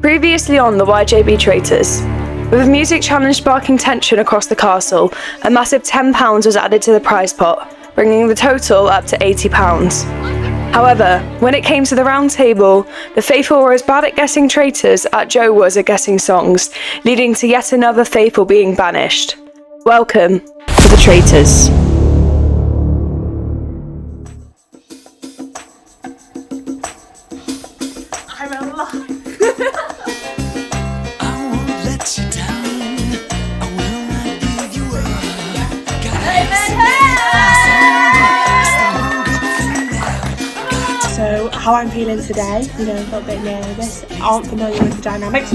Previously on the YJB Traitors. With a music challenge sparking tension across the castle, a massive £10 was added to the prize pot, bringing the total up to £80. However, when it came to the round table, the faithful were as bad at guessing traitors as Joe was at guessing songs, leading to yet another faithful being banished. Welcome to the Traitors. I'm alive. So, how I'm feeling today, a little bit nervous, aren't familiar with the dynamics.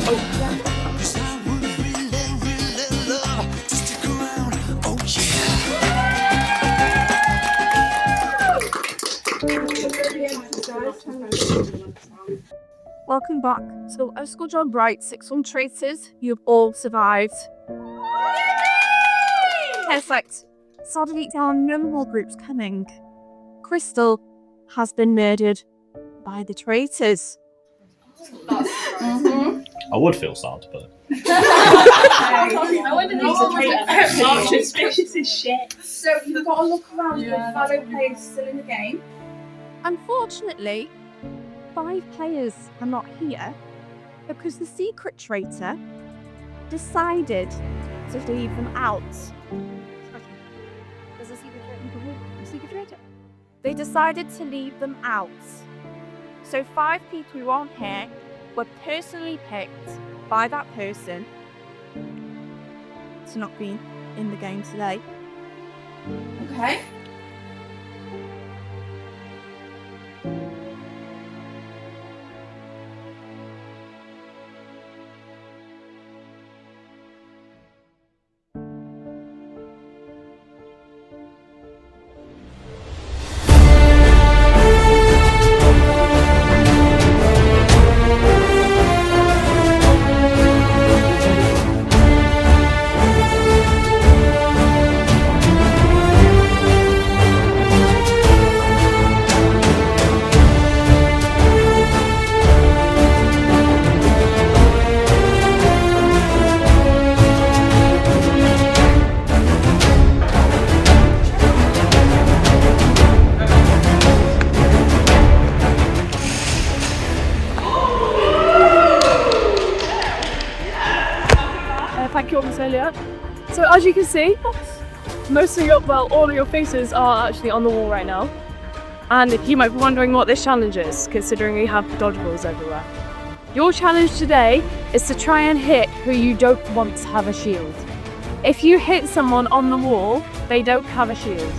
Welcome back. So, Ysgol John Bright, 6 on Traitors, you've all survived. Perfect. Sadly, there are no more groups coming. Crystal has been murdered by the Traitors. I would feel sad, but... I wouldn't think a traitor. Suspicious as shit. So you've got to look around for fellow players still in the game. Unfortunately, 5 players are not here because the secret traitor decided to leave them out. There's a secret traitor. They decided to leave them out. So 5 people who aren't here were personally picked by that person to not be in the game today. Okay. Thank you, Miss Elliot. So as you can see, all of your faces are actually on the wall right now. And if you might be wondering what this challenge is, considering we have dodgeballs everywhere. Your challenge today is to try and hit who you don't want to have a shield. If you hit someone on the wall, they don't have a shield.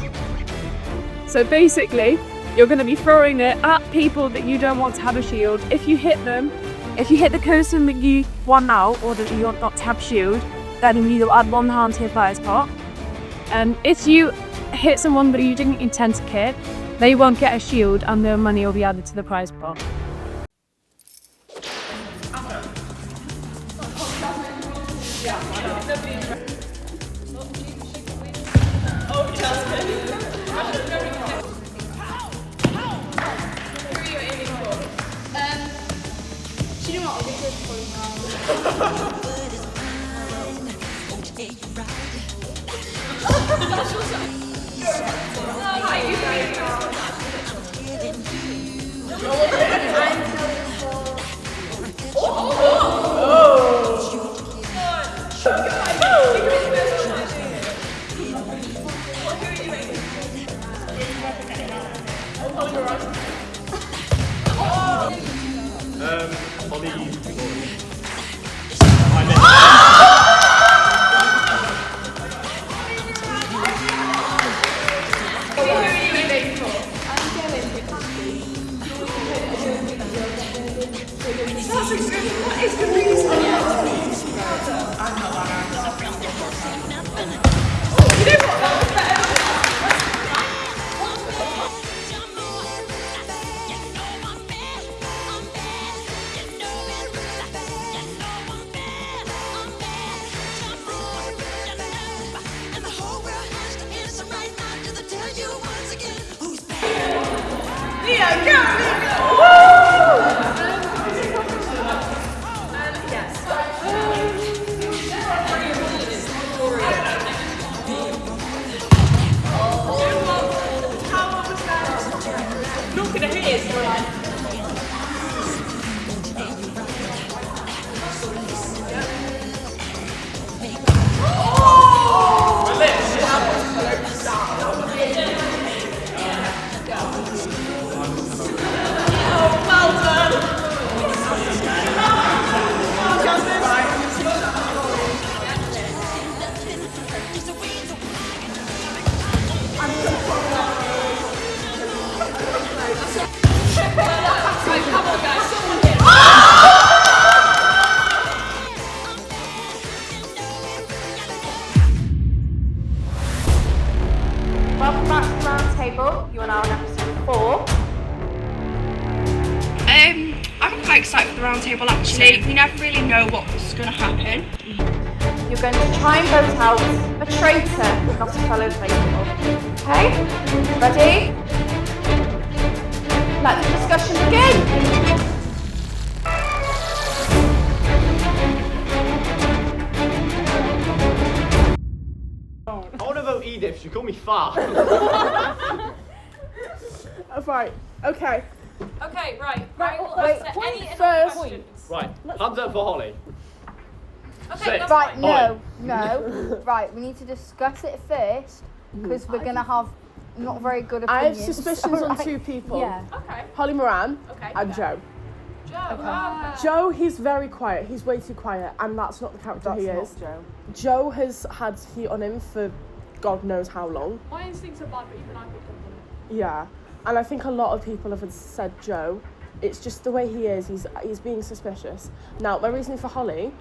So basically, you're going to be throwing it at people that you don't want to have a shield. If you hit the person that you want out or that you want not to have shield, then you add 1 hand to your player's pot. And if you hit someone that you didn't intend to hit, they won't get a shield and their money will be added to the prize pot. really know what's going to happen. You're going to try and vote out a traitor, not a fellow faithful. Okay? Ready? Let the discussion begin. I want to vote Edith. She called me fat. Right. Okay. Okay, right. I will Wait, answer any and all first. questions. Right. Hands up for Holly. Okay, Sit. that's Right, fine. no. Right, we need to discuss it first because we're going to have not very good I have opinions. suspicions on Alright. 2 people. Yeah. Okay. Holly Moran Okay. and Joe. Joe. Okay. Joe, he's very quiet. He's way too quiet, and that's not the character he is. Joe. Joe has had heat on him for God knows how long. My instincts are bad, but even I picked up on it. Yeah, and I think a lot of people have said Joe. It's just the way he is. He's being suspicious. Now, my reasoning for Holly,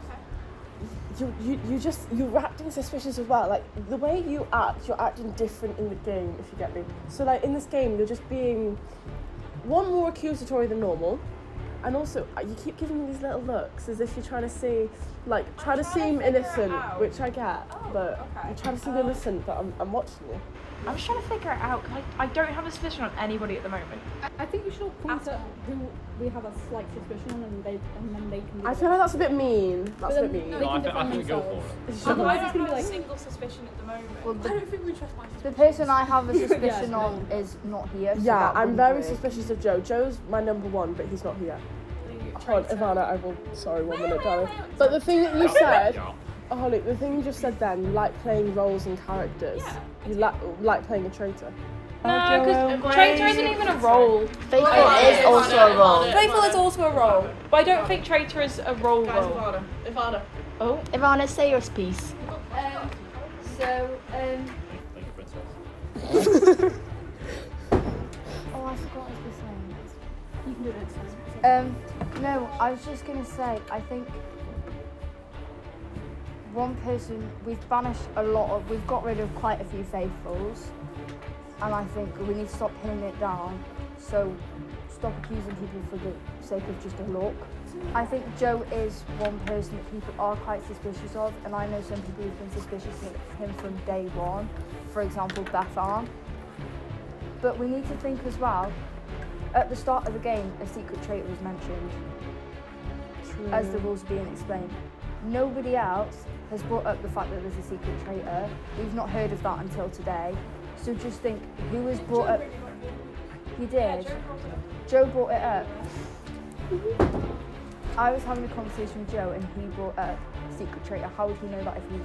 you're acting suspicious as well. Like the way you act, you're acting different in the game. If you get me. So like in this game, you're just being one more accusatory than normal, and also you keep giving me these little looks as if you're trying to see, like try to seem innocent, which I get, but you're trying to seem innocent. But I'm watching you. I'm just trying to figure it out because I don't have a suspicion on anybody at the moment. I think we should all point at who we have a slight suspicion on, and then they can. I feel like that's a bit mean. That's a bit mean. No, I think we go for it. I don't have a single suspicion at the moment. Well, I don't think we trust my the person I have a suspicion on is not here. So Yeah, that I'm wouldn't very work. suspicious of Joe. Joe's my number 1, but he's not here. Hold on, Ivana, I will. Sorry, 1 minute, darling. But the thing that you said, oh, Holly, the thing you just said then, you like playing roles and characters. You like playing a traitor. No, because traitor isn't even a role. Faithful is also a role. Faithful is also a role, but I don't think traitor is a role. Ivana. Oh, Ivana, say your piece. Thank you, Princess. Oh, I forgot what I was saying. You can do it. No, I was just gonna say, I think one person, we've got rid of quite a few faithfuls, and I think we need to stop pinning it down, so stop accusing people for the sake of just a look. I think Joe is one person that people are quite suspicious of, and I know some people who've been suspicious of him from day one, for example, Beth Arm. But we need to think as well, at the start of the game, a secret traitor was mentioned, as the rules being explained. Nobody else has brought up the fact that there's a secret traitor. We've not heard of that until today. So just think, who has brought up... You did? Joe brought it up. I was having a conversation with Joe and he brought up secret traitor. How would he know that if he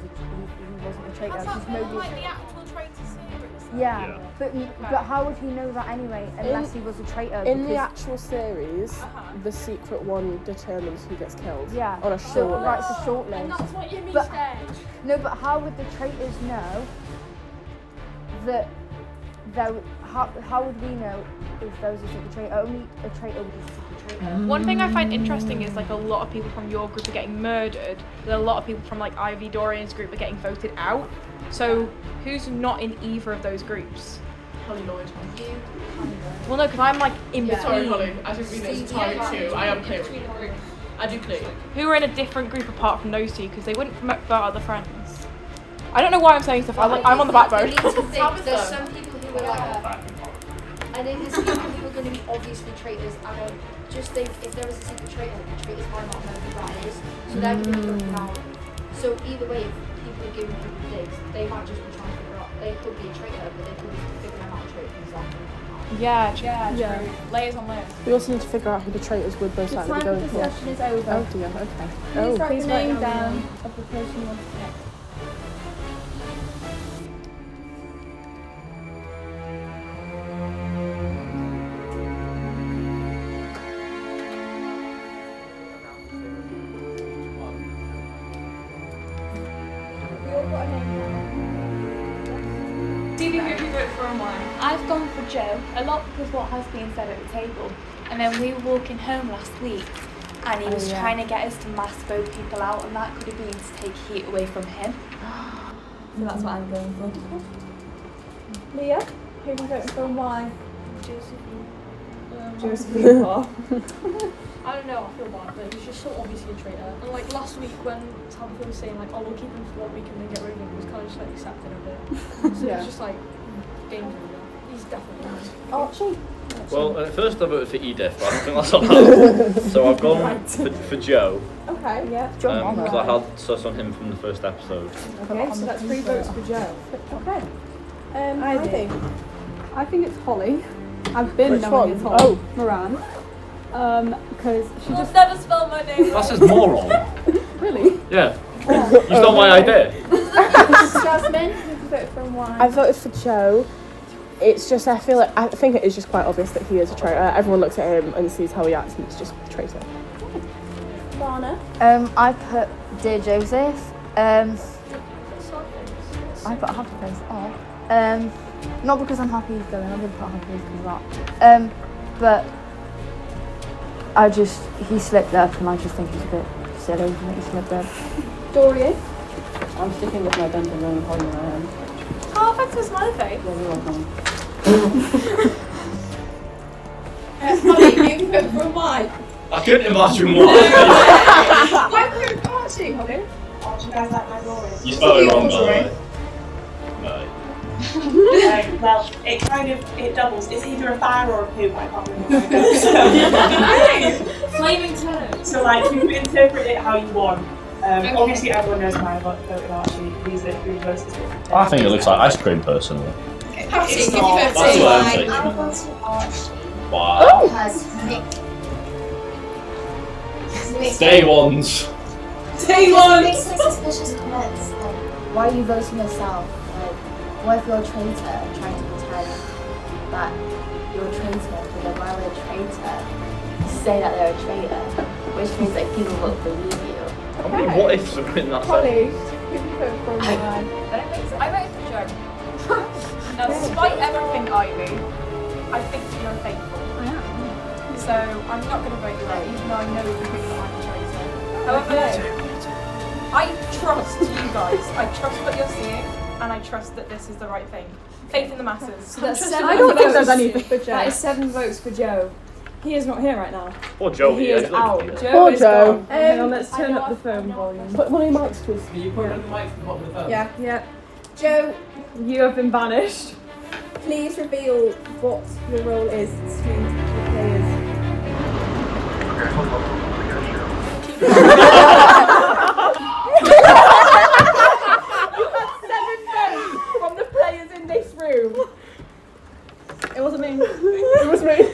wasn't a traitor? Because nobody... like the actual traitor series. Yeah, but how would he know that anyway unless he was a traitor? In the actual series, the secret one determines who gets killed. Yeah. On a short list. Right, it's a short list. And that's what you mean, But- stage. No, but how would the traitors know that how would we know if there was a secret traitor? Only a traitor would be a secret traitor. one thing I find interesting is like a lot of people from your group are getting murdered. There are a lot of people from like Ivy Dorian's group are getting voted out. So who's not in either of those groups? Holly Lloyd. Well, no, because I'm like in between. Sorry, Holly. I didn't mean it's entirely two. I am clear. I do clear. Who are in a different group apart from those two? Because they wouldn't promote for other friends. I don't know why I'm saying stuff. I'm on the backbone. There's some people who are like, I think there's people who are going to be obviously traitors, and just think if there was a secret traitor, the traitors might not know who that is, so they're going to be looking out. So either way, if people are giving people digs, they might just be trying to figure out. They could be a traitor, but they could be figuring out traitors exactly. Yeah, true. Layers on layers. We also need to figure out who the traitors would most likely be going for. The discussion is over. Oh dear, okay. Please write please the write name down the down name. of the person you want to pick. I've gone for Joe, a lot because what has been said at the table. And then we were walking home last week and he was trying to get us to mass vote people out, and that could have been to take heat away from him. So that's what I'm going for. Leah, who are you voting for and why? Josephine for? I don't know, I feel bad, but he's just so obviously a traitor. And like last week when Tabitha was saying like, oh, we'll keep him for 1 week and then get rid of him, he was kind of just like accepting of it. So Yeah. it's just like, game changer. He's definitely nice. Oh, actually. Well, at first I voted for Edith, but I don't think that's allowed. So I've gone for Joe. Okay, yeah. Because I had sus on him from the first episode. Okay, so that's 3 votes for Joe. Okay. I think it's Holly. I've been Which knowing one? it's Holly. Oh. Moran. Because she just never spell my name. That says moron. really. Yeah. You stole my idea. Jasmine, who voted for why? I voted for Joe. It's just I think it is just quite obvious that he is a traitor. Everyone looks at him and sees how he acts, and it's just a traitor. Lana. I put Dear Joseph. I have to place not because I'm happy he's going, I didn't put happy because of that. But he slipped up and I just think he's a bit silly that he slipped up. Dorian. I'm sticking with my Dungeon Rowan Holly in my hand. Oh, thanks for smiling face. Yeah, you're welcome. Holly, you vote for why? I couldn't imagine why. Why vote for Archie, Holly? Oh, do you guys like my drawing? You spelled it wrong, by the way. No. Well, it doubles. It's either a fire or a poop. I can't remember. Flaming turd. So like you can interpret it how you want. Obviously, everyone knows my vote Archie. These are 3 votes. I think it looks like ice cream, personally. It's not. That's what I'm thinking. I voted Archie. Wow. Because Day ones. Day ones! Makes like suspicious comments. Like, why are you voting yourself? Like, what if you're a traitor and trying to pretend that you're a traitor, but then why would a traitor say that they're a traitor? Which means like people won't believe you. How many what ifs are in that Holly, sentence? who do you vote for why? I don't think so. I voted for Joe. Now, despite everything, Ivy, I think you're faithful. So I'm not going to vote you out, even though I know you think that I'm a traitor. However, I trust you guys. I trust what you're seeing, and I trust that this is the right thing. Faith in the masses. So that's 7 I don't think there's anything for Joe. That is 7 votes for Joe. He is not here right now. Poor Joe. He is out. Joe Poor is Joe. gone. Hang on, let's turn up the phone volume. Put one of your mics, please. You put it on the mic to the bottom of the phone. Yeah. Joe, You have been banished. please reveal what your role is to the players. Okay, hold on. You had 7 votes from the players in this room. It wasn't me. It was me.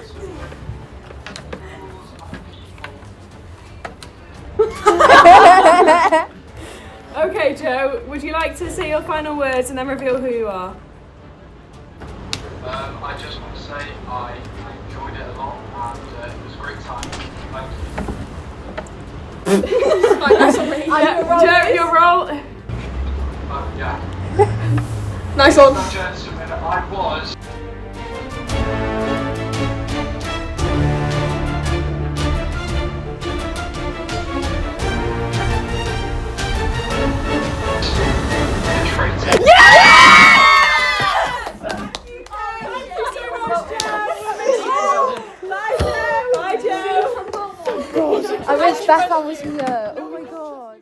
Okay, Joe, would you like to say your final words and then reveal who you are? I just want to say I enjoyed it a lot and it was a great time. Thank you. Joe, your role. Yeah. Nice one. Gentlemen, I was. I wish Becca was here. Oh my god.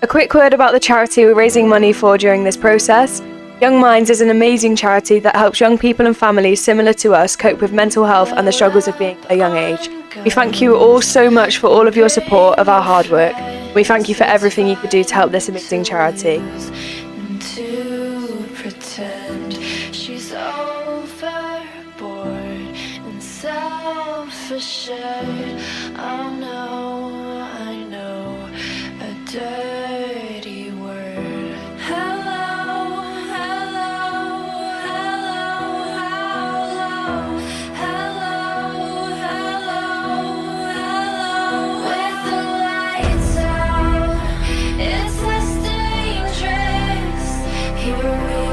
A quick word about the charity we're raising money for during this process. Young Minds is an amazing charity that helps young people and families similar to us cope with mental health and the struggles of being at a young age. We thank you all so much for all of your support of our hard work. We thank you for everything you could do to help this amazing charity. To pretend she's overboard and self-assured. I know a dirty word. Hello, hello, hello, hello, hello, hello. With the lights out, it's less dangerous. Here we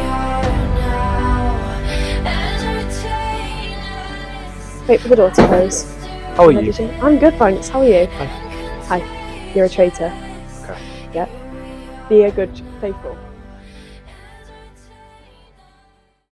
are now, entertainers. Wait for the door to close. How are you? I'm good, thanks. How are you? Hi. Hi. You're a traitor. Okay. be a good faithful.